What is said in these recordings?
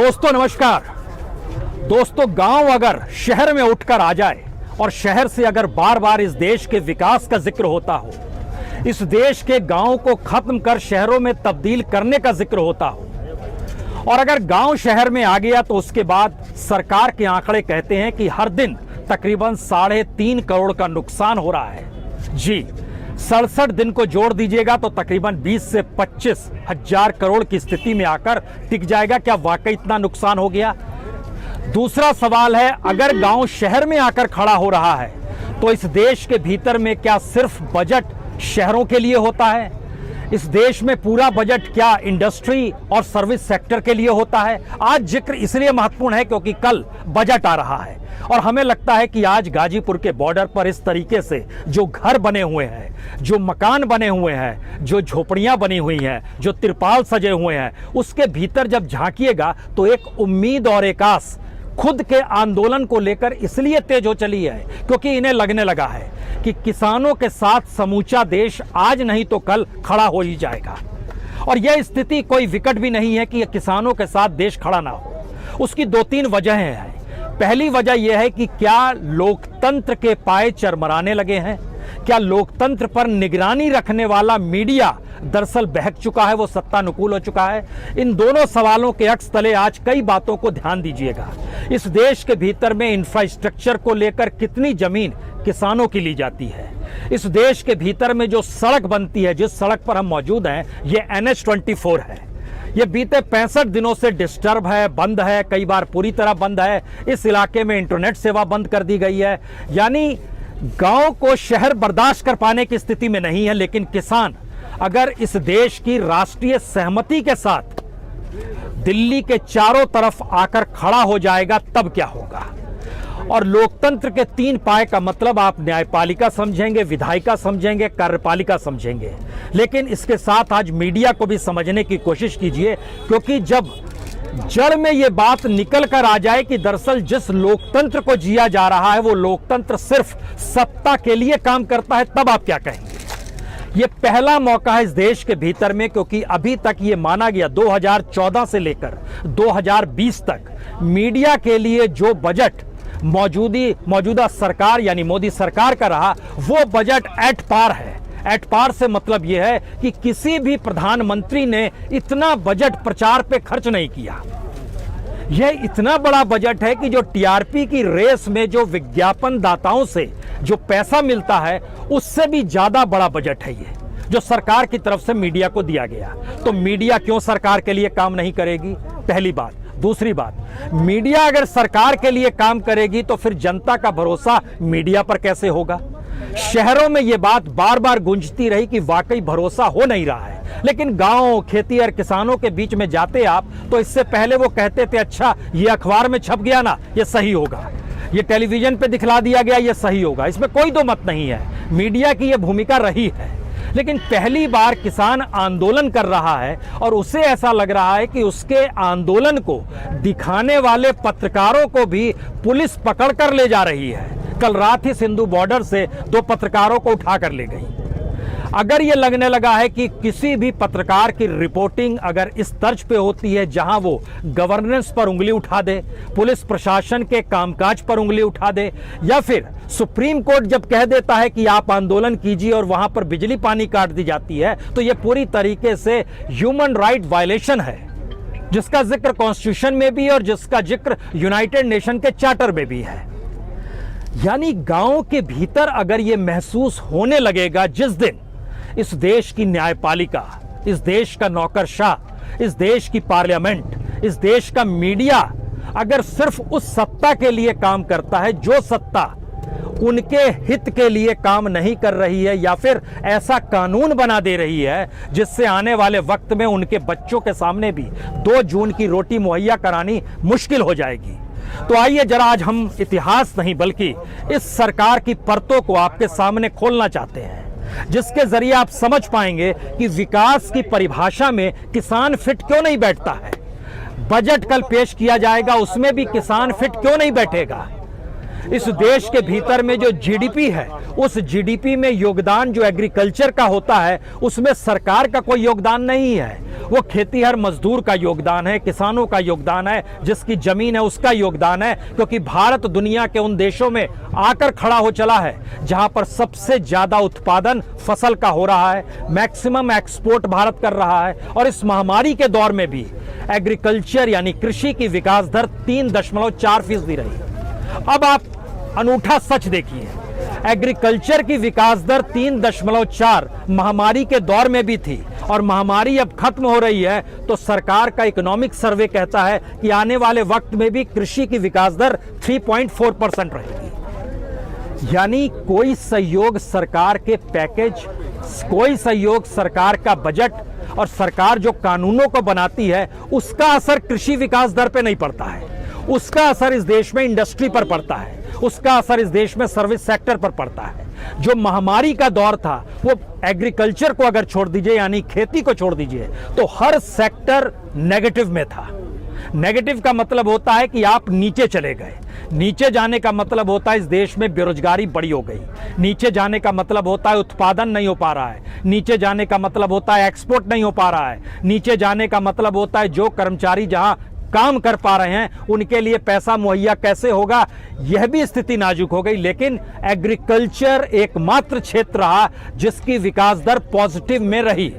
दोस्तों नमस्कार। दोस्तों, गांव अगर शहर में उठकर आ जाए और शहर से अगर बार बार इस देश के विकास का जिक्र होता हो, इस देश के गांव को खत्म कर शहरों में तब्दील करने का जिक्र होता हो, और अगर गांव शहर में आ गया तो उसके बाद सरकार के आंकड़े कहते हैं कि हर दिन तकरीबन 3.5 करोड़ का नुकसान हो रहा है। जी, 67 दिन को जोड़ दीजिएगा तो तकरीबन 20 से 25 हजार करोड़ की स्थिति में आकर टिक जाएगा। क्या वाकई इतना नुकसान हो गया? दूसरा सवाल है, अगर गांव शहर में आकर खड़ा हो रहा है तो इस देश के भीतर में क्या सिर्फ बजट शहरों के लिए होता है? इस देश में पूरा बजट क्या इंडस्ट्री और सर्विस सेक्टर के लिए होता है? आज जिक्र इसलिए महत्वपूर्ण है क्योंकि कल बजट आ रहा है और हमें लगता है कि आज गाजीपुर के बॉर्डर पर इस तरीके से जो घर बने हुए हैं, जो मकान बने हुए हैं, जो झोपड़ियां बनी हुई हैं, जो तिरपाल सजे हुए हैं, उसके भीतर जब झांकिएगा तो एक उम्मीद और एक आस खुद के आंदोलन को लेकर इसलिए तेज हो चली है क्योंकि इन्हें लगने लगा है कि किसानों के साथ समूचा देश आज नहीं तो कल खड़ा हो ही जाएगा। और यह स्थिति कोई विकट भी नहीं है कि यह किसानों के साथ देश खड़ा ना हो। उसकी 2-3 वजहें हैं। पहली वजह यह है कि क्या लोकतंत्र के पाए चरमराने लगे हैं? क्या लोकतंत्र पर निगरानी रखने वाला मीडिया दरअसल बहक चुका है, वो सत्तानुकूल हो चुका है? इन दोनों सवालों के अक्स तले आज कई बातों को ध्यान दीजिएगा। इस देश के भीतर में इंफ्रास्ट्रक्चर को लेकर कितनी जमीन किसानों की ली जाती है? इस देश के भीतर में जो सड़क बनती है, जिस सड़क पर हम मौजूद हैं, ये NH-24 है। ये बीते 65 दिनों से डिस्टर्ब है, बंद है, कई बार पूरी तरह बंद है। इस इलाके में इंटरनेट सेवा बंद कर दी गई है। यानी गांव को शहर बर्दाश्त कर पाने की स्थिति में नहीं है। लेकिन किसान अगर इस देश की राष्ट्रीय सहमति के साथ दिल्ली के चारों तरफ आकर खड़ा हो जाएगा तब क्या होगा? और लोकतंत्र के 3 पाए का मतलब आप न्यायपालिका समझेंगे, विधायिका समझेंगे, कार्यपालिका समझेंगे, लेकिन इसके साथ आज मीडिया को भी समझने की कोशिश कीजिए, क्योंकि जब जड़ में ये बात निकल कर आ जाए कि दरअसल जिस लोकतंत्र को जिया जा रहा है वो लोकतंत्र सिर्फ सत्ता के लिए काम करता है, तब आप क्या कहेंगे? ये पहला मौका है इस देश के भीतर में, क्योंकि अभी तक ये माना गया 2014 से लेकर 2020 तक मीडिया के लिए जो बजट मौजूदा सरकार यानी मोदी सरकार का रहा, वो बजट एट पार है। एट पार से मतलब यह है कि किसी भी प्रधानमंत्री ने इतना बजट प्रचार पे खर्च नहीं किया। यह इतना बड़ा बजट है कि जो टीआरपी की रेस में जो विज्ञापन दाताओं से जो पैसा मिलता है, उससे भी ज्यादा बड़ा बजट है ये जो सरकार की तरफ से मीडिया को दिया गया। तो मीडिया क्यों सरकार के लिए काम नहीं करेगी? पहली बात। दूसरी बात, मीडिया अगर सरकार के लिए काम करेगी तो फिर जनता का भरोसा मीडिया पर कैसे होगा? शहरों में यह बात बार बार गूंजती रही कि वाकई भरोसा हो नहीं रहा है, लेकिन गांव, खेती और किसानों के बीच में जाते आप तो इससे पहले वो कहते थे, अच्छा ये अखबार में छप गया ना, ये सही होगा, ये टेलीविजन पे दिखला दिया गया, ये सही होगा। इसमें कोई दो मत नहीं है, मीडिया की यह भूमिका रही है। लेकिन पहली बार किसान आंदोलन कर रहा है और उसे ऐसा लग रहा है कि उसके आंदोलन को दिखाने वाले पत्रकारों को भी पुलिस पकड़ कर ले जा रही है। कल रात ही सिंधु बॉर्डर से 2 पत्रकारों को उठा कर ले गई। अगर ये लगने लगा है कि किसी भी पत्रकार की रिपोर्टिंग अगर इस तर्ज पे होती है जहां वो गवर्नेंस पर उंगली उठा दे, पुलिस प्रशासन के कामकाज पर उंगली उठा दे, या फिर सुप्रीम कोर्ट जब कह देता है कि आप आंदोलन कीजिए और वहां पर बिजली पानी काट दी जाती है, तो ये पूरी तरीके से ह्यूमन राइट वायलेशन है, जिसका जिक्र कॉन्स्टिट्यूशन में भी और जिसका जिक्र यूनाइटेड नेशन के चार्टर में भी है। यानी गांव के भीतर अगर ये महसूस होने लगेगा जिस दिन इस देश की न्यायपालिका, इस देश का नौकरशाह, इस देश की पार्लियामेंट, इस देश का मीडिया अगर सिर्फ उस सत्ता के लिए काम करता है जो सत्ता उनके हित के लिए काम नहीं कर रही है, या फिर ऐसा कानून बना दे रही है जिससे आने वाले वक्त में उनके बच्चों के सामने भी 2 जून की रोटी मुहैया करानी मुश्किल हो जाएगी। तो आइए जरा आज हम इतिहास नहीं बल्कि इस सरकार की परतों को आपके सामने खोलना चाहते हैं, जिसके जरिए आप समझ पाएंगे कि विकास की परिभाषा में किसान फिट क्यों नहीं बैठता है। बजट कल पेश किया जाएगा, उसमें भी किसान फिट क्यों नहीं बैठेगा। इस देश के भीतर में जो जीडीपी है, उस जीडीपी में योगदान जो एग्रीकल्चर का होता है उसमें सरकार का कोई योगदान नहीं है। वो खेतीहर मजदूर का योगदान है, किसानों का योगदान है, जिसकी जमीन है उसका योगदान है। क्योंकि भारत दुनिया के उन देशों में आकर खड़ा हो चला है जहां पर सबसे ज्यादा उत्पादन फसल का हो रहा है, मैक्सिमम एक्सपोर्ट भारत कर रहा है। और इस महामारी के दौर में भी एग्रीकल्चर यानी कृषि की विकास दर 3.4% रही। अब आप अनूठा सच देखिए, एग्रीकल्चर की विकास दर 3.4 महामारी के दौर में भी थी, और महामारी अब खत्म हो रही है तो सरकार का इकोनॉमिक सर्वे कहता है कि आने वाले वक्त में भी कृषि की विकास दर 3.4% रहेगी। यानी कोई सहयोग सरकार के पैकेज, कोई सहयोग सरकार का बजट और सरकार जो कानूनों को बनाती है उसका असर कृषि विकास दर पे नहीं पड़ता है। उसका असर इस देश में इंडस्ट्री पर पड़ता है, उसका असर इस देश में सर्विस सेक्टर पर पड़ता है। जो महामारी का दौर था वो एग्रीकल्चर को अगर छोड़ दीजिए यानी खेती को छोड़ दीजिए तो हर सेक्टर नेगेटिव में था। नेगेटिव का मतलब होता है कि आप नीचे चले गए। नीचे जाने का मतलब होता है इस देश में बेरोजगारी बड़ी हो गई। नीचे जाने का मतलब होता है उत्पादन नहीं हो पा रहा है। नीचे जाने का मतलब होता है एक्सपोर्ट नहीं हो पा रहा है। नीचे जाने का मतलब होता है जो कर्मचारी जहां काम कर पा रहे हैं उनके लिए पैसा मुहैया कैसे होगा, यह भी स्थिति नाजुक हो गई। लेकिन एग्रीकल्चर एकमात्र क्षेत्र रहा जिसकी विकास दर पॉजिटिव में रही,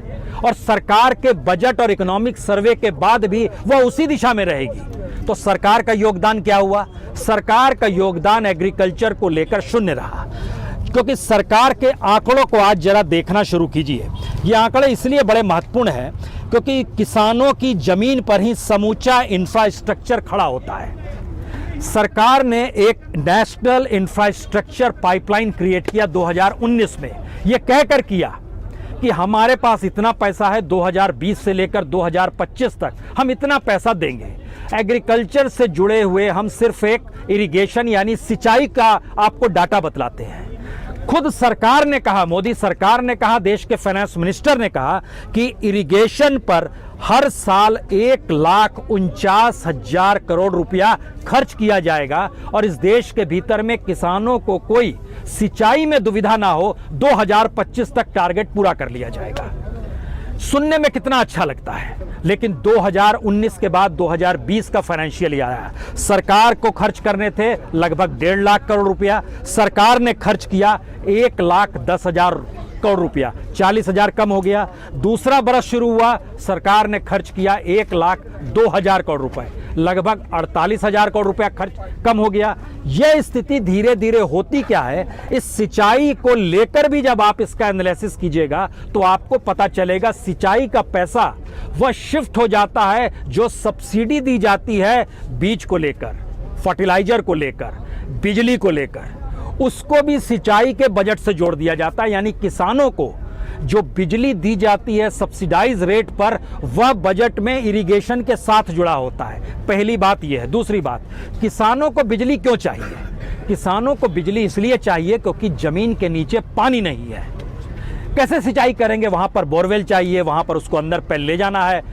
और सरकार के बजट और इकोनॉमिक सर्वे के बाद भी वह उसी दिशा में रहेगी। तो सरकार का योगदान क्या हुआ? सरकार का योगदान एग्रीकल्चर को लेकर शून्य रहा। क्योंकि सरकार के आंकड़ों को आज जरा देखना शुरू कीजिए। ये आंकड़े इसलिए बड़े महत्वपूर्ण हैं क्योंकि किसानों की जमीन पर ही समूचा इंफ्रास्ट्रक्चर खड़ा होता है। सरकार ने एक नेशनल इंफ्रास्ट्रक्चर पाइपलाइन क्रिएट किया 2019 में। यह कहकर किया कि हमारे पास इतना पैसा है, 2020 से लेकर 2025 तक हम इतना पैसा देंगे। एग्रीकल्चर से जुड़े हुए हम सिर्फ एक इरिगेशन यानी सिंचाई का आपको डाटा बतलाते हैं। खुद सरकार ने कहा, मोदी सरकार ने कहा, देश के फाइनेंस मिनिस्टर ने कहा कि इरिगेशन पर हर साल 1,49,000 करोड़ रुपया खर्च किया जाएगा, और इस देश के भीतर में किसानों को कोई सिंचाई में दुविधा ना हो, 2025 तक टारगेट पूरा कर लिया जाएगा। सुनने में कितना अच्छा लगता है, लेकिन 2019 के बाद 2020 का फाइनेंशियल ईयर आया। सरकार को खर्च करने थे लगभग 1.5 लाख करोड़ रुपया, सरकार ने खर्च किया 1,10,000 करोड़ रुपया, 40,000 कम हो गया। दूसरा बरस शुरू हुआ, सरकार ने खर्च किया 1,02,000 करोड़ रुपए, लगभग 48,000 करोड़ रुपया खर्च कम हो गया। यह स्थिति धीरे धीरे होती क्या है, इस सिंचाई को लेकर भी जब आप इसका एनालिसिस कीजिएगा तो आपको पता चलेगा सिंचाई का पैसा वह शिफ्ट हो जाता है जो सब्सिडी दी जाती है बीज को लेकर, फर्टिलाइजर को लेकर, बिजली को लेकर, उसको भी सिंचाई के बजट से जोड़ दिया जाता है। यानी किसानों को जो बिजली दी जाती है सब्सिडाइज रेट पर, वह बजट में इरिगेशन के साथ जुड़ा होता है। पहली बात यह है। दूसरी बात, किसानों को बिजली क्यों चाहिए? किसानों को बिजली इसलिए चाहिए क्योंकि जमीन के नीचे पानी नहीं है। कैसे सिंचाई करेंगे? वहां पर बोरवेल चाहिए, वहां पर उसको अंदर पे ले जाना है,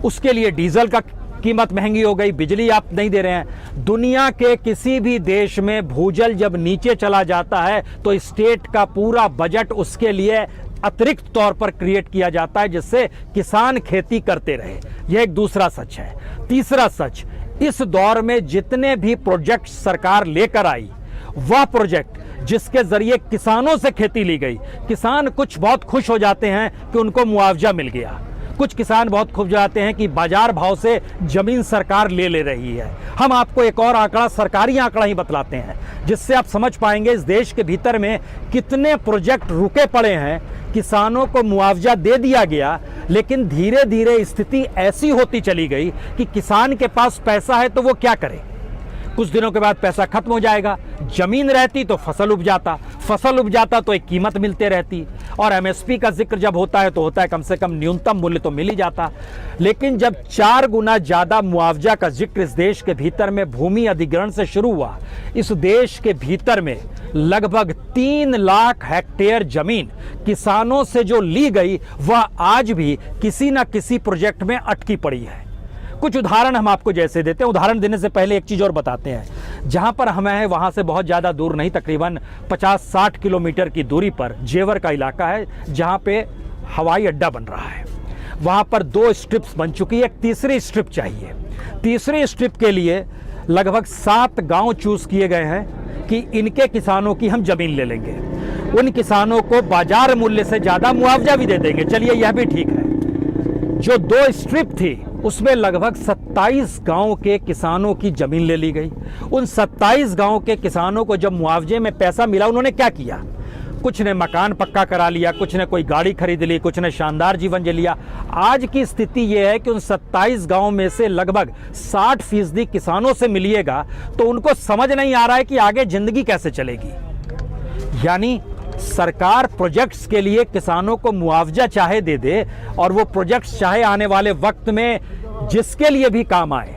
उसके लिए डीजल का कीमत महंगी हो गई, बिजली आप नहीं दे रहे हैं। दुनिया के किसी भी देश में भूजल जब नीचे चला जाता है तो स्टेट का पूरा बजट उसके लिए अतिरिक्त तौर पर क्रिएट किया जाता है जिससे किसान खेती करते रहे। यह एक दूसरा सच है। तीसरा सच, इस दौर में जितने भी प्रोजेक्ट सरकार लेकर आई, वह प्रोजेक्ट जिसके जरिए किसानों से खेती ली गई, किसान कुछ बहुत खुश हो जाते हैं कि उनको मुआवजा मिल गया, कुछ किसान बहुत खुश जाते हैं कि बाजार भाव से जमीन सरकार ले रही है। हम आपको एक और आंकड़ा, सरकारी आंकड़ा ही बतलाते हैं जिससे आप समझ पाएंगे इस देश के भीतर में कितने प्रोजेक्ट रुके पड़े हैं। किसानों को मुआवजा दे दिया गया, लेकिन धीरे धीरे स्थिति ऐसी होती चली गई कि किसान के पास पैसा है तो वो क्या करे? कुछ दिनों के बाद पैसा खत्म हो जाएगा। जमीन रहती तो फसल उपजाता, फसल उपजाता तो एक कीमत मिलते रहती, और एमएसपी का जिक्र जब होता है तो होता है कम से कम न्यूनतम मूल्य तो मिल ही जाता। लेकिन जब 4 गुना ज्यादा मुआवजा का जिक्र इस देश के भीतर में भूमि अधिग्रहण से शुरू हुआ, इस देश के भीतर में लगभग 3 लाख हेक्टेयर जमीन किसानों से जो ली गई वह आज भी किसी न किसी प्रोजेक्ट में अटकी पड़ी है। कुछ उदाहरण हम आपको जैसे देते हैं। उदाहरण देने से पहले एक चीज़ और बताते हैं। जहाँ पर हमें है वहाँ से बहुत ज़्यादा दूर नहीं, तकरीबन 50-60 किलोमीटर की दूरी पर जेवर का इलाका है, जहाँ पे हवाई अड्डा बन रहा है। वहाँ पर 2 स्ट्रिप्स बन चुकी है, एक तीसरी स्ट्रिप चाहिए। तीसरी स्ट्रिप के लिए लगभग 7 गांव चूज़ किए गए हैं कि इनके किसानों की हम ज़मीन ले लेंगे, उन किसानों को बाजार मूल्य से ज़्यादा मुआवजा भी दे देंगे। चलिए यह भी ठीक है। जो 2 स्ट्रिप थी उसमें लगभग 27 गांव के किसानों की ज़मीन ले ली गई। उन 27 गांव के किसानों को जब मुआवजे में पैसा मिला, उन्होंने क्या किया? कुछ ने मकान पक्का करा लिया, कुछ ने कोई गाड़ी खरीद ली, कुछ ने शानदार जीवन जी लिया। आज की स्थिति यह है कि उन 27 गांव में से लगभग 60% किसानों से मिलिएगा तो उनको समझ नहीं आ रहा है कि आगे जिंदगी कैसे चलेगी। यानी सरकार प्रोजेक्ट्स के लिए किसानों को मुआवजा चाहे दे दे, और वो प्रोजेक्ट्स चाहे आने वाले वक्त में जिसके लिए भी काम आए,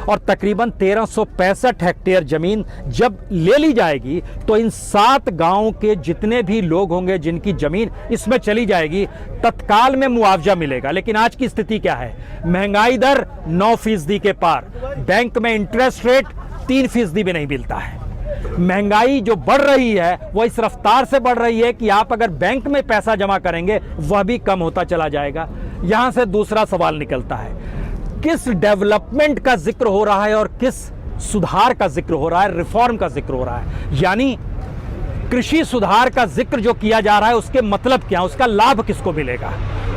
और तकरीबन 1365 हेक्टेयर जमीन जब ले ली जाएगी तो इन 7 गांव के जितने भी लोग होंगे जिनकी जमीन इसमें चली जाएगी, तत्काल में मुआवजा मिलेगा। लेकिन आज की स्थिति क्या है? महंगाई दर 9% के पार, बैंक में इंटरेस्ट रेट 3% भी नहीं मिलता है। महंगाई जो बढ़ रही है वो इस रफ्तार से बढ़ रही है कि आप अगर बैंक में पैसा जमा करेंगे वह भी कम होता चला जाएगा। यहां से दूसरा सवाल निकलता है, किस डेवलपमेंट का जिक्र हो रहा है और किस सुधार का जिक्र हो रहा है, रिफॉर्म का जिक्र हो रहा है। यानी कृषि सुधार का जिक्र जो किया जा रहा है उसके मतलब क्या, उसका लाभ किसको मिलेगा?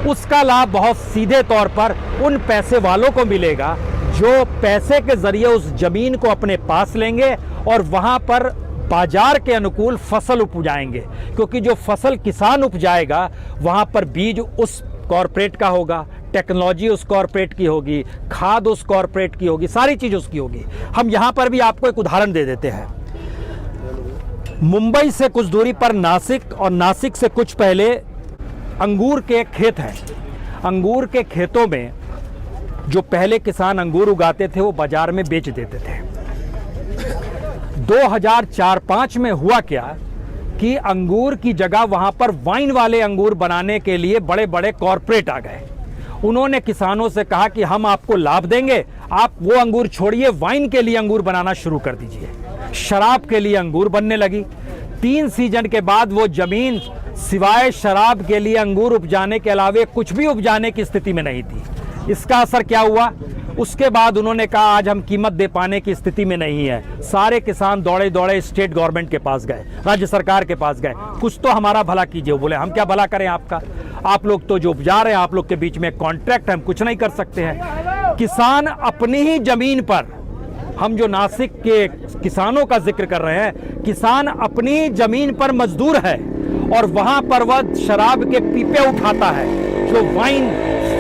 उसका लाभ बहुत सीधे तौर पर उन पैसे वालों को मिलेगा जो पैसे के जरिए उस जमीन को अपने पास लेंगे और वहां पर बाजार के अनुकूल फसल उपजाएंगे। क्योंकि जो फसल किसान उपजाएगा वहां पर बीज उस कॉरपोरेट का होगा, टेक्नोलॉजी उस कॉरपोरेट की होगी, खाद उस कॉरपोरेट की होगी, सारी चीज उसकी होगी। हम यहां पर भी आपको एक उदाहरण दे देते हैं। मुंबई से कुछ दूरी पर नासिक, और नासिक से कुछ पहले अंगूर के खेत हैं। अंगूर के खेतों में जो पहले किसान अंगूर उगाते थे वो बाजार में बेच देते थे। 2004-05 में हुआ क्या कि अंगूर की जगह वहां पर वाइन वाले अंगूर बनाने के लिए बड़े बड़े कॉरपोरेट आ गए। उन्होंने किसानों से कहा कि हम आपको लाभ देंगे, आप वो अंगूर छोड़िए, वाइन के लिए अंगूर बनाना शुरू कर दीजिए। शराब के लिए अंगूर बनने लगी। 3 सीजन के बाद वो जमीन सिवाय शराब के लिए अंगूर उपजाने के अलावे कुछ भी उपजाने की स्थिति में नहीं थी। इसका असर क्या हुआ? उसके बाद उन्होंने कहा आज हम कीमत दे पाने की स्थिति में नहीं है। सारे किसान दौड़े दौड़े स्टेट गवर्नमेंट के पास गए, राज्य सरकार के पास गए, कुछ तो हमारा भला कीजिए। बोले हम क्या भला करें आपका, आप लोग तो जो उपजा रहे हैं, आप लोग के बीच में कॉन्ट्रैक्ट है, हम कुछ नहीं कर सकते हैं। किसान अपनी ही जमीन पर, हम जो नासिक के किसानों का जिक्र कर रहे हैं, किसान अपनी जमीन पर मजदूर है और वहां पर वह शराब के पीपे उठाता है। जो वाइन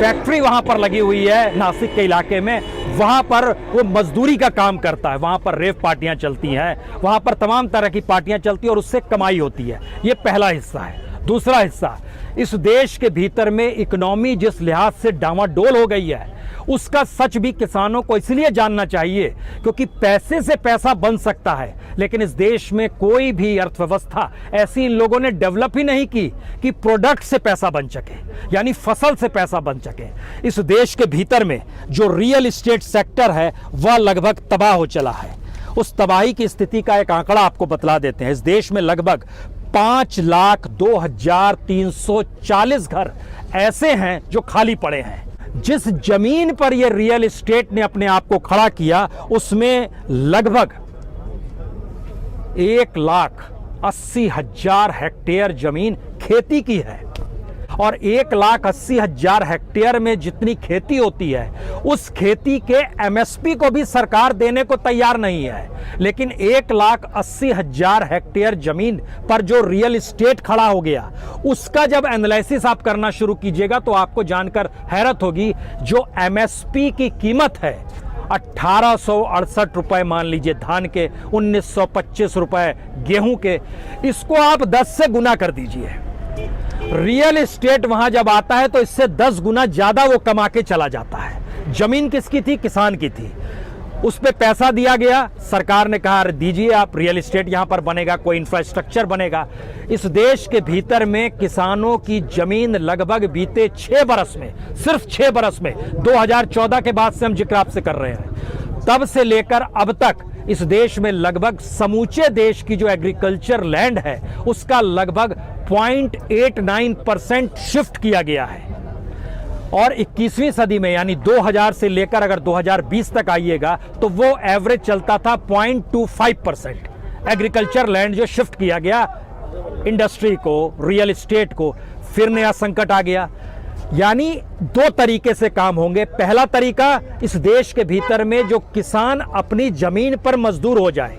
फैक्ट्री वहां पर लगी हुई है नासिक के इलाके में, वहां पर वो मजदूरी का काम करता है। वहां पर रेव पार्टियां चलती हैं, वहां पर तमाम तरह की पार्टियां चलती हैं और उससे कमाई होती है। ये पहला हिस्सा है। दूसरा हिस्सा, इस देश के भीतर में इकोनॉमी जिस लिहाज से डामाडोल हो गई है उसका सच भी किसानों को इसलिए जानना चाहिए क्योंकि पैसे से पैसा बन सकता है, लेकिन इस देश में कोई भी अर्थव्यवस्था ऐसी इन लोगों ने डेवलप ही नहीं की कि प्रोडक्ट से पैसा बन सके, यानी फसल से पैसा बन सके। इस देश के भीतर में जो रियल एस्टेट सेक्टर है वह लगभग तबाह हो चला है। उस तबाही की स्थिति का एक आंकड़ा आपको बतला देते हैं। इस देश में लगभग 5,02,340 घर ऐसे हैं जो खाली पड़े हैं। जिस जमीन पर यह रियल एस्टेट ने अपने आप को खड़ा किया उसमें लगभग 1,80,000 हेक्टेयर जमीन खेती की है, और 1,80,000 हेक्टेयर में जितनी खेती होती है उस खेती के एमएसपी को भी सरकार देने को तैयार नहीं है। लेकिन 1,80,000 हेक्टेयर जमीन पर जो रियल एस्टेट खड़ा हो गया उसका जब एनालिसिस आप करना शुरू कीजिएगा तो आपको जानकर हैरत होगी। जो एमएसपी की कीमत है 1,868 रुपए मान लीजिए धान के, 1,925 रुपए गेहूं के, इसको आप 10 से गुना कर दीजिए। रियल एस्टेट वहां जब आता है तो इससे 10 गुना ज्यादा वो कमा के चला जाता है। जमीन किसकी थी? किसान की थी। उस पे पैसा दिया गया, सरकार ने कहा अरे दीजिए आप, रियल एस्टेट यहां पर बनेगा, कोई इंफ्रास्ट्रक्चर बनेगा। इस देश के भीतर में किसानों की जमीन लगभग बीते 6 बरस में, सिर्फ 6 बरस में, 2014 के बाद से हम जिक्र आपसे कर रहे हैं, तब से लेकर अब तक इस देश में लगभग समूचे देश की जो एग्रीकल्चर लैंड है उसका लगभग 0.89% शिफ्ट किया गया है। और 21वीं सदी में यानी 2000 से लेकर अगर 2020 तक आइएगा तो वो एवरेज चलता था 0.25% एग्रीकल्चर लैंड जो शिफ्ट किया गया इंडस्ट्री को, रियल एस्टेट को। फिर नया संकट आ गया। यानी 2 तरीके से काम होंगे। पहला तरीका, इस देश के भीतर में जो किसान अपनी जमीन पर मजदूर हो जाए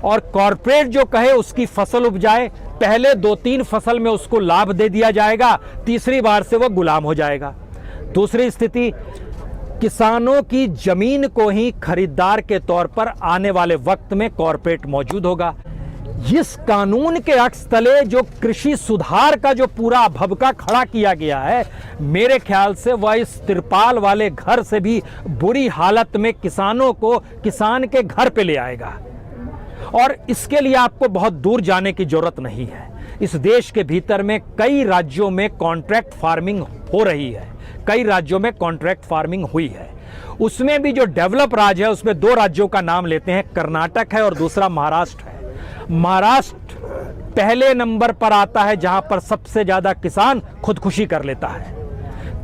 और कॉरपोरेट जो कहे उसकी फसल उपजाए, पहले 2-3 फसल में उसको लाभ दे दिया जाएगा, तीसरी बार से वो गुलाम हो जाएगा। दूसरी स्थिति, किसानों की जमीन को ही खरीदार के तौर पर आने वाले वक्त में कॉरपोरेट मौजूद होगा। इस कानून के अक्स तले जो कृषि सुधार का जो पूरा भभका खड़ा किया गया है, मेरे ख्याल से वह इस तिरपाल वाले घर से भी बुरी हालत में किसानों को किसान के घर पे ले आएगा। और इसके लिए आपको बहुत दूर जाने की जरूरत नहीं है। इस देश के भीतर में कई राज्यों में कॉन्ट्रैक्ट फार्मिंग हो रही है, कई राज्यों में कॉन्ट्रैक्ट फार्मिंग हुई है। उसमें भी जो डेवलप राज्य है उसमें 2 राज्यों का नाम लेते हैं, कर्नाटक है और दूसरा महाराष्ट्र है। महाराष्ट्र पहले नंबर पर आता है जहां पर सबसे ज्यादा किसान खुदकुशी कर लेता है।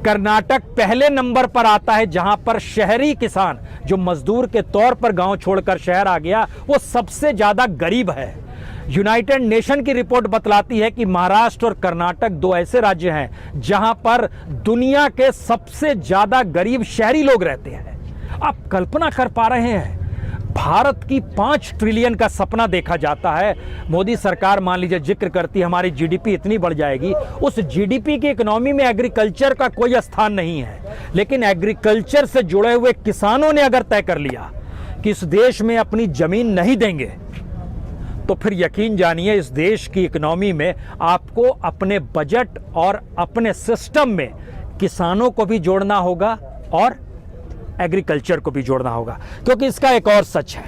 कर्नाटक पहले नंबर पर आता है जहां पर शहरी किसान जो मजदूर के तौर पर गांव छोड़कर शहर आ गया वो सबसे ज्यादा गरीब है। यूनाइटेड नेशन की रिपोर्ट बतलाती है कि महाराष्ट्र और कर्नाटक 2 ऐसे राज्य हैं जहां पर दुनिया के सबसे ज्यादा गरीब शहरी लोग रहते हैं। आप कल्पना कर पा रहे हैं, भारत की 5 ट्रिलियन का सपना देखा जाता है। मोदी सरकार मान लीजिए जिक्र करती है हमारी जीडीपी इतनी बढ़ जाएगी, उस जीडीपी की इकोनॉमी में एग्रीकल्चर का कोई स्थान नहीं है। लेकिन एग्रीकल्चर से जुड़े हुए किसानों ने अगर तय कर लिया कि इस देश में अपनी जमीन नहीं देंगे, तो फिर यकीन जानिए इस देश की इकोनॉमी में आपको अपने बजट और अपने सिस्टम में किसानों को भी जोड़ना होगा और एग्रीकल्चर को भी जोड़ना होगा। क्योंकि इसका एक और सच है,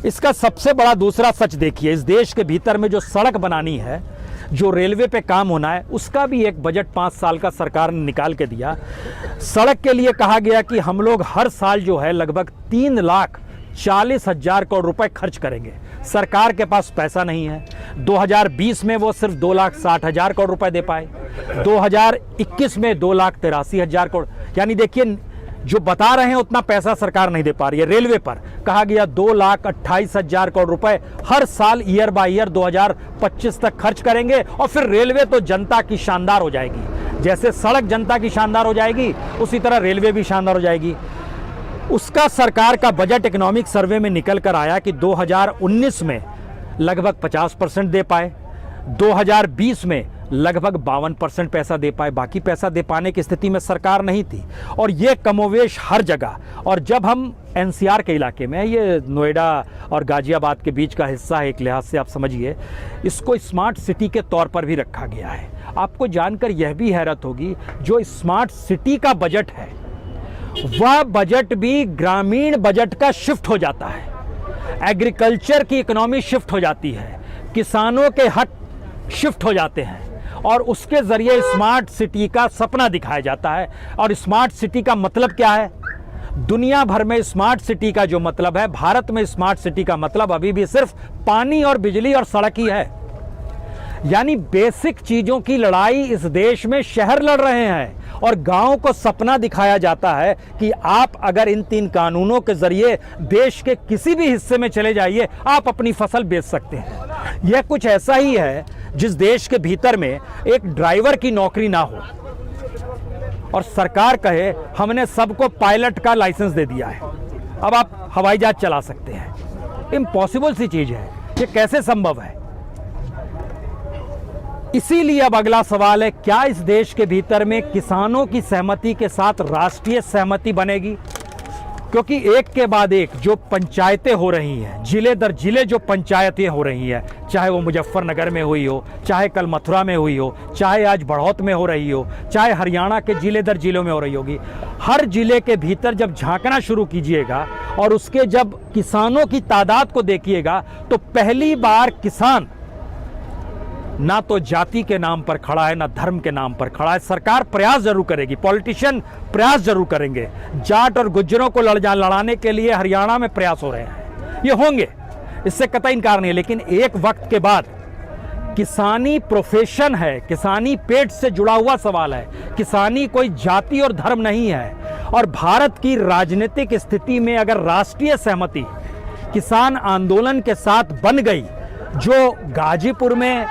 इसका सबसे बड़ा दूसरा सच देखिए, इस देश के भीतर में जो सड़क बनानी है, जो रेलवे पे काम होना है, उसका भी एक बजट 5 साल का सरकार ने निकाल के दिया। सड़क के लिए कहा गया कि हम लोग हर साल जो है लगभग 3,40,000 करोड़ रुपए खर्च करेंगे। सरकार के पास पैसा नहीं है। 2020 में वो सिर्फ 2,60,000 करोड़ रुपए दे पाए, 2021 में 2,83,000 करोड़। यानी देखिए जो बता रहे हैं उतना पैसा सरकार नहीं दे पा रही है। रेलवे पर कहा गया 2,28,000 करोड़ रुपए हर साल ईयर बाय ईयर 2025 तक खर्च करेंगे और फिर रेलवे तो जनता की शानदार हो जाएगी। जैसे सड़क जनता की शानदार हो जाएगी उसी तरह रेलवे भी शानदार हो जाएगी। उसका सरकार का बजट इकोनॉमिक सर्वे में निकल कर आया कि 2019 में लगभग 50% दे पाए, 2020 में लगभग 52% पैसा दे पाए, बाकी पैसा दे पाने की स्थिति में सरकार नहीं थी। और ये कमोवेश हर जगह। और जब हम एनसीआर के इलाके में, ये नोएडा और गाजियाबाद के बीच का हिस्सा है, एक लिहाज से आप समझिए, इसको स्मार्ट सिटी के तौर पर भी रखा गया है। आपको जानकर यह भी हैरत होगी, जो स्मार्ट सिटी का बजट है वह बजट भी ग्रामीण बजट का शिफ्ट हो जाता है। एग्रीकल्चर की इकोनॉमी शिफ्ट हो जाती है, किसानों के हक शिफ्ट हो जाते हैं और उसके जरिए स्मार्ट सिटी का सपना दिखाया जाता है। और स्मार्ट सिटी का मतलब क्या है? दुनिया भर में स्मार्ट सिटी का जो मतलब है, भारत में स्मार्ट सिटी का मतलब अभी भी सिर्फ पानी और बिजली और सड़क ही है। यानी बेसिक चीजों की लड़ाई इस देश में शहर लड़ रहे हैं और गांव को सपना दिखाया जाता है कि आप अगर इन 3 कानूनों के जरिए देश के किसी भी हिस्से में चले जाइए, आप अपनी फसल बेच सकते हैं। यह कुछ ऐसा ही है जिस देश के भीतर में एक ड्राइवर की नौकरी ना हो और सरकार कहे हमने सबको पायलट का लाइसेंस दे दिया है, अब आप हवाई जहाज चला सकते हैं। इम्पॉसिबल सी चीज है, ये कैसे संभव है? इसीलिए अब अगला सवाल है, क्या इस देश के भीतर में किसानों की सहमति के साथ राष्ट्रीय सहमति बनेगी? क्योंकि एक के बाद एक जो पंचायतें हो रही हैं, जिले दर जिले जो पंचायतें हो रही हैं, चाहे वो मुजफ्फरनगर में हुई हो, चाहे कल मथुरा में हुई हो, चाहे आज बढ़ौत में हो रही हो, चाहे हरियाणा के जिले दर जिलों में हो रही होगी, हर जिले के भीतर जब झांकना शुरू कीजिएगा और उसके जब किसानों की तादाद को देखिएगा तो पहली बार किसान ना तो जाति के नाम पर खड़ा है, ना धर्म के नाम पर खड़ा है। सरकार प्रयास जरूर करेगी, पॉलिटिशियन प्रयास जरूर करेंगे, जाट और गुज्जरों को लड़ाने के लिए हरियाणा में प्रयास हो रहे हैं, ये होंगे, इससे कतई इनकार नहीं है। लेकिन एक वक्त के बाद किसानी प्रोफेशन है, किसानी पेट से जुड़ा हुआ सवाल है, किसानी कोई जाति और धर्म नहीं है। और भारत की राजनीतिक स्थिति में अगर राष्ट्रीय सहमति किसान आंदोलन के साथ बन गई, जो गाजीपुर में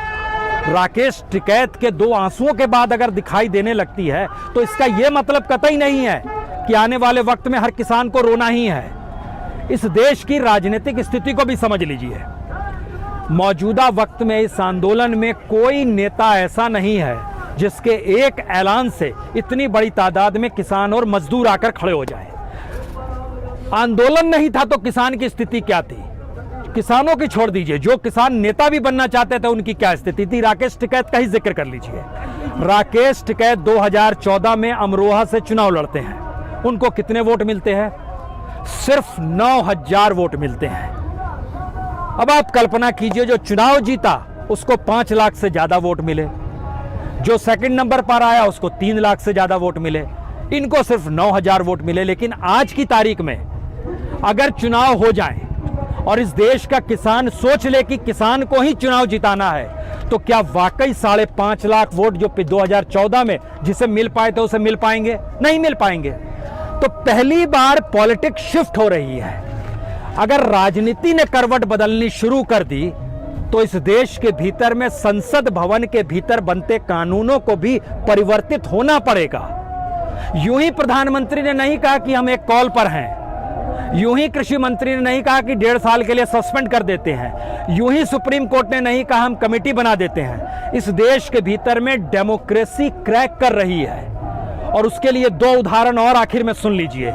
राकेश टिकैत के 2 आंसुओं के बाद अगर दिखाई देने लगती है, तो इसका यह मतलब कतई नहीं है कि आने वाले वक्त में हर किसान को रोना ही है। इस देश की राजनीतिक स्थिति को भी समझ लीजिए। मौजूदा वक्त में इस आंदोलन में कोई नेता ऐसा नहीं है जिसके एक ऐलान से इतनी बड़ी तादाद में किसान और मजदूर आकर खड़े हो जाएं। आंदोलन नहीं था तो किसान की स्थिति क्या थी? किसानों की छोड़ दीजिए, जो किसान नेता भी बनना चाहते थे उनकी क्या स्थिति थी? राकेश टिकैत का ही जिक्र कर लीजिए। राकेश टिकैत 2014 में अमरोहा से चुनाव लड़ते हैं, उनको कितने वोट मिलते हैं? सिर्फ 9000 वोट मिलते हैं। अब आप कल्पना कीजिए, जो चुनाव जीता उसको 5 लाख से ज्यादा वोट मिले, जो सेकंड नंबर पर आया उसको 3 लाख से ज्यादा वोट मिले, इनको सिर्फ 9000 वोट मिले। लेकिन आज की तारीख में अगर चुनाव हो जाए और इस देश का किसान सोच ले कि किसान को ही चुनाव जिताना है, तो क्या वाकई 5.5 लाख वोट जो 2014 में जिसे मिल पाए थे उसे मिल पाएंगे? नहीं मिल पाएंगे। तो पहली बार पॉलिटिक्स शिफ्ट हो रही है। अगर राजनीति ने करवट बदलनी शुरू कर दी तो इस देश के भीतर में संसद भवन के भीतर बनते कानूनों को भी परिवर्तित होना पड़ेगा। यूं ही प्रधानमंत्री ने नहीं कहा कि हम एक कॉल पर हैं, यूं ही कृषि मंत्री ने नहीं कहा कि 1.5 साल के लिए सस्पेंड कर देते हैं, यूं ही सुप्रीम कोर्ट ने नहीं कहा हम कमेटी बना देते हैं। इस देश के भीतर में डेमोक्रेसी क्रैक कर रही है और उसके लिए 2 उदाहरण और आखिर में सुन लीजिए।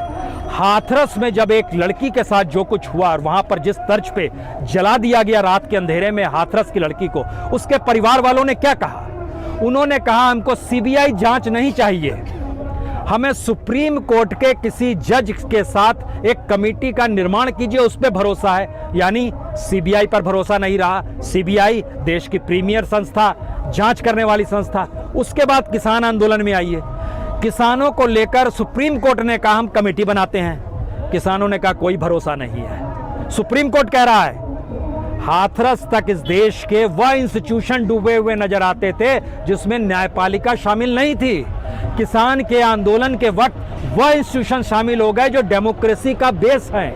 हाथरस में जब एक लड़की के साथ जो कुछ हुआ और वहां पर जिस तर्ज पे जला दिया गया रात के अंधेरे में हाथरस की लड़की को, उसके परिवार वालों ने क्या कहा? उन्होंने कहा हमको सीबीआई जांच नहीं चाहिए, हमें सुप्रीम कोर्ट के किसी जज के साथ एक कमेटी का निर्माण कीजिए, उस पर भरोसा है। यानी सीबीआई पर भरोसा नहीं रहा। सीबीआई देश की प्रीमियर संस्था, जांच करने वाली संस्था। उसके बाद किसान आंदोलन में आइए, किसानों को लेकर सुप्रीम कोर्ट ने कहा हम कमेटी बनाते हैं, किसानों ने कहा कोई भरोसा नहीं है। सुप्रीम कोर्ट कह रहा है हाथरस तक इस देश के वह इंस्टीट्यूशन डूबे हुए नजर आते थे जिसमें न्यायपालिका शामिल नहीं थी। किसान के आंदोलन के वक्त वह इंस्टीट्यूशन शामिल हो गए जो डेमोक्रेसी का बेस है,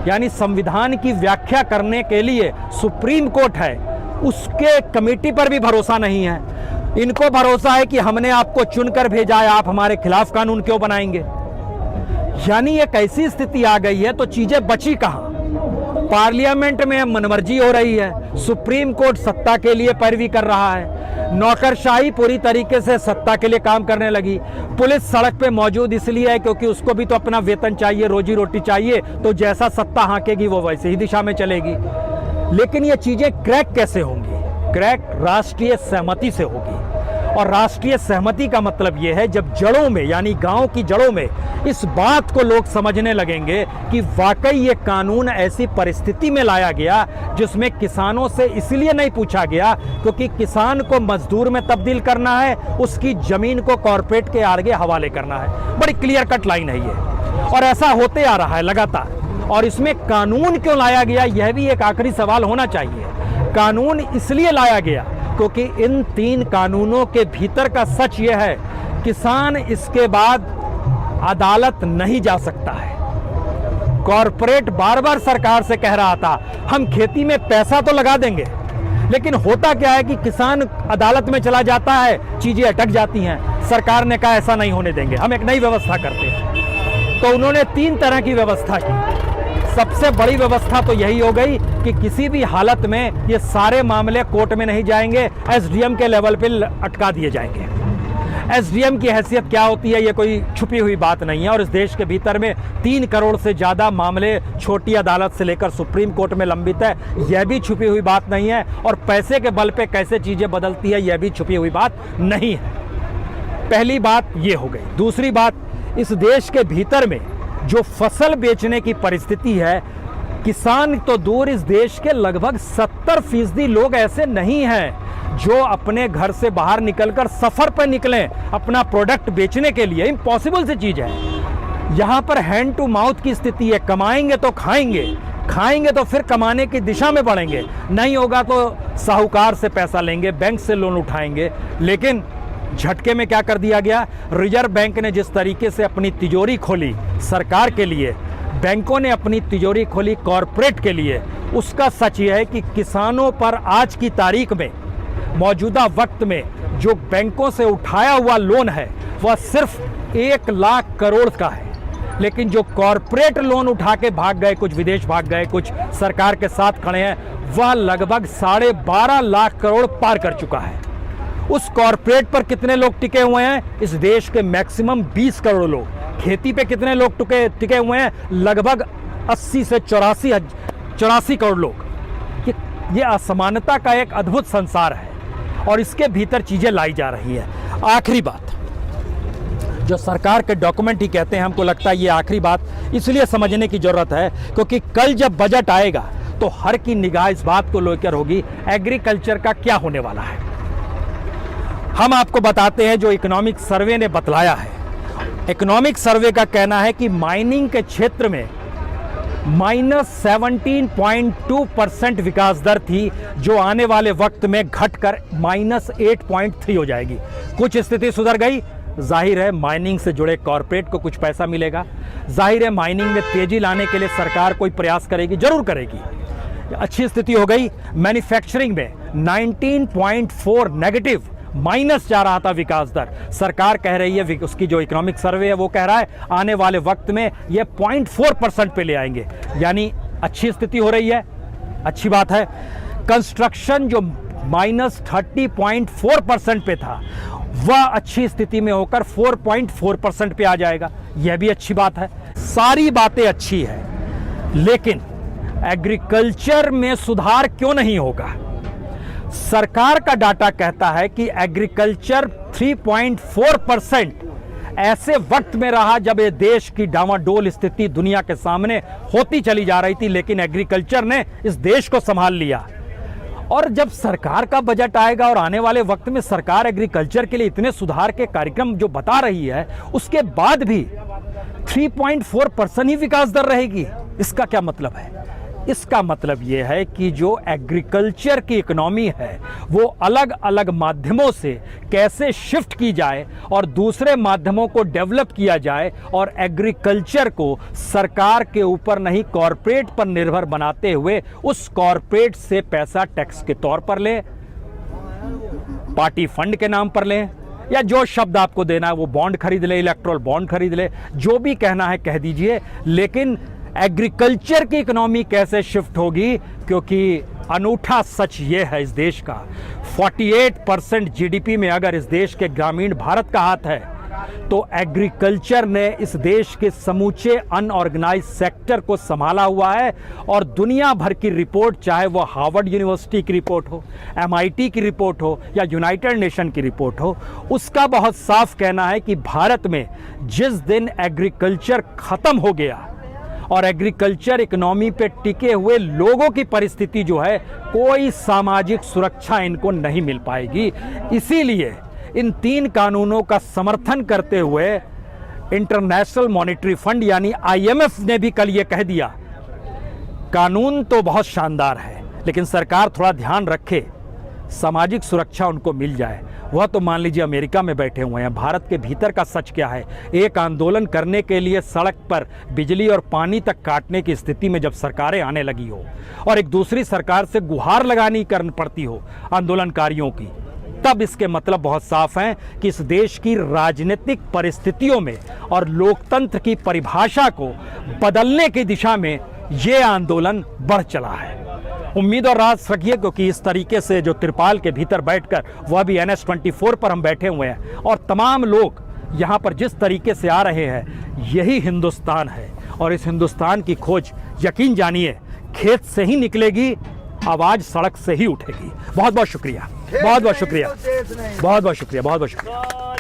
यानी संविधान की व्याख्या करने के लिए सुप्रीम कोर्ट है, उसके कमेटी पर भी भरोसा नहीं है। इनको भरोसा है कि हमने आपको चुनकर भेजा है, आप हमारे खिलाफ कानून क्यों बनाएंगे? यानी एक ऐसी स्थिति आ गई है तो चीजें बची कहां? पार्लियामेंट में मनमर्जी हो रही है, सुप्रीम कोर्ट सत्ता के लिए पैरवी कर रहा है, नौकरशाही पूरी तरीके से सत्ता के लिए काम करने लगी। पुलिस सड़क पे मौजूद इसलिए है क्योंकि उसको भी तो अपना वेतन चाहिए, रोजी रोटी चाहिए, तो जैसा सत्ता हांकेगी वो वैसे ही दिशा में चलेगी। लेकिन ये चीजें क्रैक कैसे होंगी? क्रैक राष्ट्रीय सहमति से होगी। और राष्ट्रीय सहमति का मतलब यह है जब जड़ों में, यानी गांव की जड़ों में इस बात को लोग समझने लगेंगे कि वाकई ये कानून ऐसी परिस्थिति में लाया गया जिसमें किसानों से इसलिए नहीं पूछा गया क्योंकि किसान को मजदूर में तब्दील करना है, उसकी जमीन को कॉर्पोरेट के आगे हवाले करना है। बड़ी क्लियर कट लाइन है ये, और ऐसा होते आ रहा है लगातार। और इसमें कानून क्यों लाया गया, यह भी एक आखिरी सवाल होना चाहिए। कानून इसलिए लाया गया क्योंकि इन 3 कानूनों के भीतर का सच यह है, किसान इसके बाद अदालत नहीं जा सकता है। कॉर्पोरेट बार बार सरकार से कह रहा था हम खेती में पैसा तो लगा देंगे, लेकिन होता क्या है कि किसान अदालत में चला जाता है, चीजें अटक जाती हैं। सरकार ने कहा ऐसा नहीं होने देंगे, हम एक नई व्यवस्था करते हैं। तो उन्होंने 3 तरह की व्यवस्था की। सबसे बड़ी व्यवस्था तो यही हो गई कि किसी भी हालत में ये सारे मामले कोर्ट में नहीं जाएंगे, एसडीएम के लेवल पे अटका दिए जाएंगे। एसडीएम की हैसियत क्या होती है, ये कोई छुपी हुई बात नहीं है। और इस देश के भीतर में 3 करोड़ से ज़्यादा मामले छोटी अदालत से लेकर सुप्रीम कोर्ट में लंबित है, यह भी छुपी हुई बात नहीं है। और पैसे के बल पे कैसे चीज़ें बदलती है, यह भी छुपी हुई बात नहीं है। पहली बात ये हो गई। दूसरी बात, इस देश के भीतर में जो फसल बेचने की परिस्थिति है, किसान तो दूर, इस देश के लगभग 70% लोग ऐसे नहीं हैं जो अपने घर से बाहर निकलकर सफर पर निकलें अपना प्रोडक्ट बेचने के लिए। इम्पॉसिबल सी चीज है। यहां पर हैंड टू माउथ की स्थिति है। कमाएंगे तो खाएंगे, खाएंगे तो फिर कमाने की दिशा में बढ़ेंगे, नहीं होगा तो साहूकार से पैसा लेंगे, बैंक से लोन उठाएंगे। लेकिन झटके में क्या कर दिया गया, रिजर्व बैंक ने जिस तरीके से अपनी तिजोरी खोली सरकार के लिए, बैंकों ने अपनी तिजोरी खोली कॉरपोरेट के लिए, उसका सच ये है कि किसानों पर आज की तारीख में, मौजूदा वक्त में जो बैंकों से उठाया हुआ लोन है वह सिर्फ 1 लाख करोड़ का है। लेकिन जो कॉरपोरेट लोन उठा के भाग गए, कुछ विदेश भाग गए, कुछ सरकार के साथ खड़े हैं, वह लगभग 12.5 लाख करोड़ पार कर चुका है। उस कॉरपोरेट पर कितने लोग टिके हुए हैं? इस देश के मैक्सिमम 20 करोड़ लोग। खेती पे कितने लोग टिके हुए हैं? लगभग 80 से 84 करोड़ लोग। ये असमानता का एक अद्भुत संसार है और इसके भीतर चीजें लाई जा रही है। आखिरी बात, जो सरकार के डॉक्यूमेंट ही कहते हैं, हमको लगता है ये आखिरी बात इसलिए समझने की जरूरत है क्योंकि कल जब बजट आएगा तो हर की निगाह इस बात को लेकर होगी, एग्रीकल्चर का क्या होने वाला है। हम आपको बताते हैं जो इकोनॉमिक सर्वे ने बतलाया है। इकोनॉमिक सर्वे का कहना है कि माइनिंग के क्षेत्र में -17.2% विकास दर थी, जो आने वाले वक्त में घटकर -8.3 हो जाएगी। कुछ स्थिति सुधर गई। जाहिर है माइनिंग से जुड़े कॉरपोरेट को कुछ पैसा मिलेगा। जाहिर है माइनिंग में तेजी लाने के लिए सरकार कोई प्रयास करेगी, जरूर करेगी। अच्छी स्थिति हो गई। मैन्युफैक्चरिंग में 19.4 नेगेटिव माइनस जा रहा था विकास दर। सरकार कह रही है, उसकी जो इकोनॉमिक सर्वे है वो कह रहा है आने वाले वक्त में ये 0.4% पे ले आएंगे, यानी अच्छी स्थिति हो रही है, अच्छी बात है। कंस्ट्रक्शन जो -30.4% पे था वह अच्छी स्थिति में होकर 4.4% पे आ जाएगा, यह भी अच्छी बात है। सारी बातें अच्छी है, लेकिन एग्रीकल्चर में सुधार क्यों नहीं होगा? सरकार का डाटा कहता है कि एग्रीकल्चर 3.4% ऐसे वक्त में रहा जब ये देश की डामाडोल स्थिति दुनिया के सामने होती चली जा रही थी, लेकिन एग्रीकल्चर ने इस देश को संभाल लिया। और जब सरकार का बजट आएगा और आने वाले वक्त में सरकार एग्रीकल्चर के लिए इतने सुधार के कार्यक्रम जो बता रही है, उसके बाद भी 3.4% ही विकास दर रहेगी। इसका क्या मतलब है? इसका मतलब यह है कि जो एग्रीकल्चर की इकोनॉमी है वो अलग अलग माध्यमों से कैसे शिफ्ट की जाए और दूसरे माध्यमों को डेवलप किया जाए, और एग्रीकल्चर को सरकार के ऊपर नहीं कॉरपोरेट पर निर्भर बनाते हुए उस कॉरपोरेट से पैसा टैक्स के तौर पर ले, पार्टी फंड के नाम पर लें, या जो शब्द आपको देना है वो बॉन्ड खरीद ले, इलेक्ट्रल बॉन्ड खरीद ले, जो भी कहना है कह दीजिए। लेकिन एग्रीकल्चर की इकोनॉमी कैसे शिफ्ट होगी? क्योंकि अनूठा सच ये है इस देश का, 48% जीडीपी में अगर इस देश के ग्रामीण भारत का हाथ है, तो एग्रीकल्चर ने इस देश के समूचे अनऑर्गेनाइज सेक्टर को संभाला हुआ है। और दुनिया भर की रिपोर्ट, चाहे वो हार्वर्ड यूनिवर्सिटी की रिपोर्ट हो, MIT की रिपोर्ट हो या यूनाइटेड नेशन की रिपोर्ट हो, उसका बहुत साफ कहना है कि भारत में जिस दिन एग्रीकल्चर खत्म हो गया और एग्रीकल्चर इकोनॉमी पे टिके हुए लोगों की परिस्थिति जो है, कोई सामाजिक सुरक्षा इनको नहीं मिल पाएगी। इसीलिए इन 3 कानूनों का समर्थन करते हुए इंटरनेशनल मॉनेटरी फंड यानी IMF ने भी कल ये कह दिया, कानून तो बहुत शानदार है लेकिन सरकार थोड़ा ध्यान रखे, सामाजिक सुरक्षा उनको मिल जाए। वह तो मान लीजिए अमेरिका में बैठे हुए हैं, भारत के भीतर का सच क्या है? एक आंदोलन करने के लिए सड़क पर बिजली और पानी तक काटने की स्थिति में जब सरकारें आने लगी हो और एक दूसरी सरकार से गुहार लगानी करनी पड़ती हो आंदोलनकारियों की, तब इसके मतलब बहुत साफ हैं कि इस देश की राजनीतिक परिस्थितियों में और लोकतंत्र की परिभाषा को बदलने की दिशा में ये आंदोलन बढ़ चला है। उम्मीद और रास रखिए, क्योंकि इस तरीके से जो तिरपाल के भीतर बैठकर, वह भी NH-24 पर हम बैठे हुए हैं और तमाम लोग यहाँ पर जिस तरीके से आ रहे हैं, यही हिंदुस्तान है। और इस हिंदुस्तान की खोज यकीन जानिए खेत से ही निकलेगी, आवाज़ सड़क से ही उठेगी। बहुत बहुत शुक्रिया, बहुत बहुत शुक्रिया, बहुत बहुत शुक्रिया, बहुत बहुत शुक्रिया।